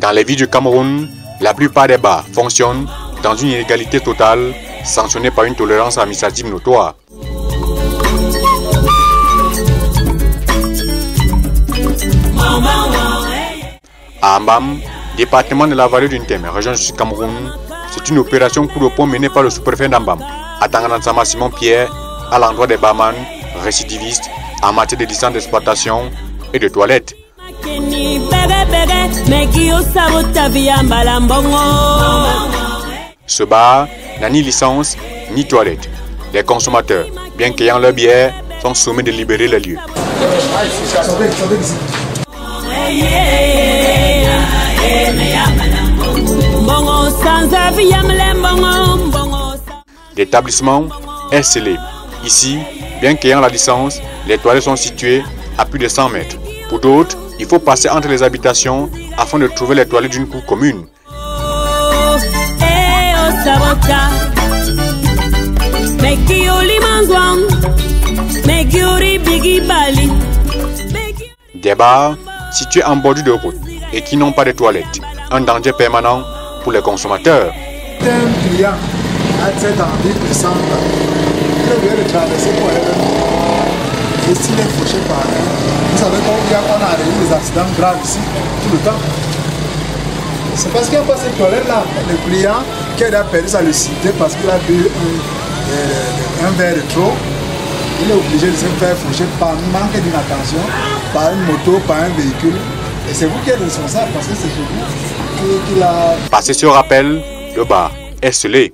Dans les villes du Cameroun, la plupart des bars fonctionnent dans une inégalité totale, sanctionnée par une tolérance administrative notoire. À Ambam, département de la vallée du Ntem, région du Cameroun, c'est une opération coup de poing menée par le sous-préfet d'Ambam, Atanganansama Simon Pierre, à l'endroit des barman récidivistes en matière de licence d'exploitation et de toilettes. Ce bar n'a ni licence ni toilette. Les consommateurs, bien qu'ayant leur bière, sont sommés de libérer les lieux. L'établissement est scellé. Ici, bien qu'ayant la licence, les toilettes sont situées à plus de 100 mètres. Pour d'autres, il faut passer entre les habitations afin de trouver les toilettes d'une cour commune. Des bars situés en bordure de route et qui n'ont pas de toilettes. Un danger permanent pour les consommateurs. Un client a cette envie de descendre. Il vient de traverser pour aller. Et s'il est fauché par là, vous savez qu'on a des accidents graves ici tout le temps. C'est parce qu'il n'y a pas cette toilette-là. Le client qui a perdu sa lucidité parce qu'il a bu un verre de trop, il est obligé de se faire faucher par manque d'inattention, par une moto, par un véhicule. Et c'est vous qui êtes responsable parce que c'est vous qui l'a... Passé ce rappel, le bar est scellé.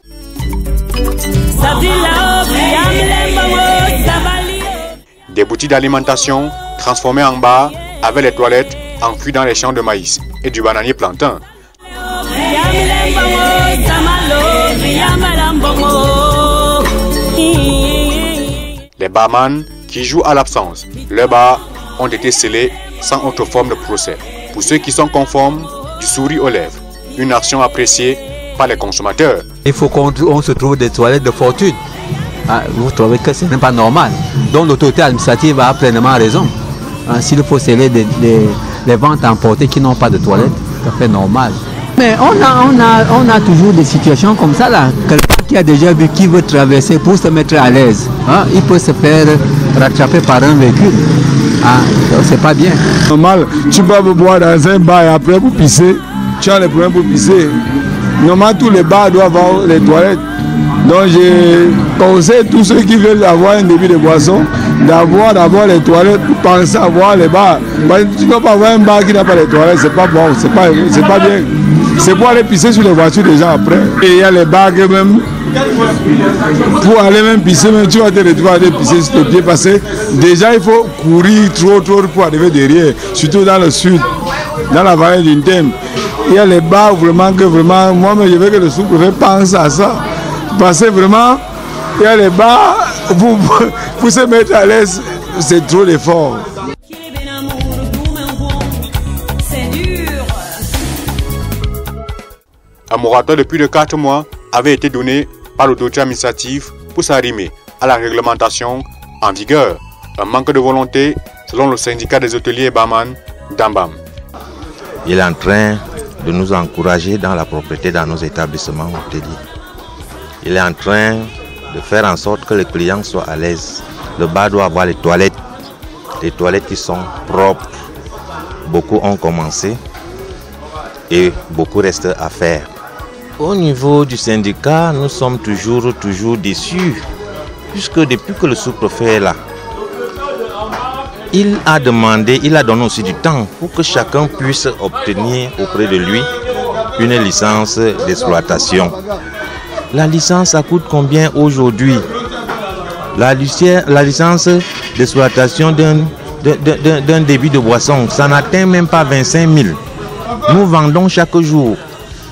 Des boutiques d'alimentation transformées en bar avec les toilettes enfouies dans les champs de maïs et du bananier plantain. Les barman qui jouent à l'absence, leurs bars ont été scellés sans autre forme de procès. Pour ceux qui sont conformes, du sourire aux lèvres, une action appréciée par les consommateurs. Il faut qu'on se trouve des toilettes de fortune. Vous trouvez que ce n'est pas normal. Donc l'autorité administrative a pleinement raison. S'il faut sceller les ventes emportées qui n'ont pas de toilettes, c'est fait normal. Mais on a toujours des situations comme ça là. Quelqu'un qui a déjà vu qui veut traverser pour se mettre à l'aise, il peut se faire rattraper par un véhicule. C'est pas bien. Normal, tu peux boire dans un bar et après pour pisser, tu as les problèmes pour pisser. Normalement, tous les bars doivent avoir les toilettes. Donc, je conseille tous ceux qui veulent avoir un débit de boisson d'avoir d'abord les toilettes pour penser à voir les bars. Parce que tu ne peux pas avoir un bar qui n'a pas les toilettes, c'est pas bon, c'est pas bien. C'est pour aller pisser sur les voitures des gens après. Et il y a les bars que même, pour aller même pisser, même tu vas te retrouver à aller pisser sur tes pieds parce que déjà il faut courir trop pour arriver derrière, surtout dans le sud, dans la vallée du Ntem. Il y a les bars vraiment que vraiment, moi-même je veux que le sous-préfet pense à ça. Parce que vraiment, il y a les bars, pour se mettre à l'aise, c'est trop d'efforts. Un moratoire de plus de 4 mois avait été donné par l'autorité administrative pour s'arrimer à la réglementation en vigueur. Un manque de volonté selon le syndicat des hôteliers et barman d'Ambam. Il est en train de nous encourager dans la propreté dans nos établissements hôteliers. Il est en train de faire en sorte que les clients soient à l'aise. Le bar doit avoir les toilettes qui sont propres. Beaucoup ont commencé et beaucoup reste à faire. Au niveau du syndicat, nous sommes toujours déçus, puisque depuis que le sous-préfet est là, il a donné aussi du temps pour que chacun puisse obtenir auprès de lui une licence d'exploitation. La licence, ça coûte combien aujourd'hui? La licence d'exploitation d'un débit de boisson, ça n'atteint même pas 25 000. Nous vendons chaque jour.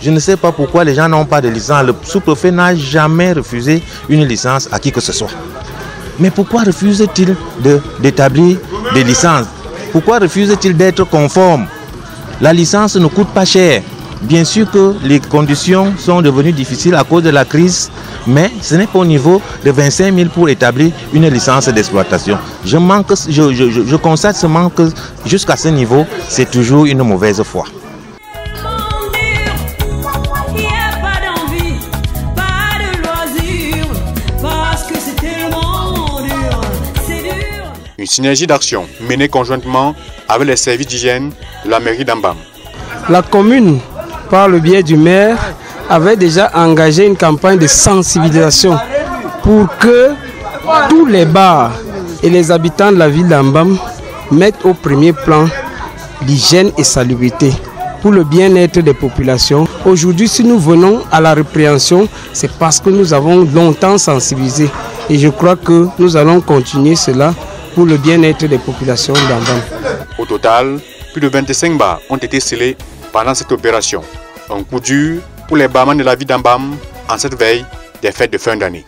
Je ne sais pas pourquoi les gens n'ont pas de licence. Le sous-préfet n'a jamais refusé une licence à qui que ce soit. Mais pourquoi refuse-t-il d'établir des licences? Pourquoi refuse-t-il d'être conforme? La licence ne coûte pas cher. Bien sûr que les conditions sont devenues difficiles à cause de la crise, mais ce n'est pas au niveau de 25 000 pour établir une licence d'exploitation. Je constate seulement que jusqu'à ce niveau, c'est toujours une mauvaise foi. Une synergie d'action menée conjointement avec les services d'hygiène de la mairie d'Ambam. La commune, par le biais du maire, avait déjà engagé une campagne de sensibilisation pour que tous les bars et les habitants de la ville d'Ambam mettent au premier plan l'hygiène et salubrité pour le bien-être des populations. Aujourd'hui, si nous venons à la répréhension, c'est parce que nous avons longtemps sensibilisé. Et je crois que nous allons continuer cela pour le bien-être des populations d'Ambam. Au total, plus de 25 bars ont été scellés pendant cette opération. Un coup dur pour les barman de la ville d'Ambam en cette veille des fêtes de fin d'année.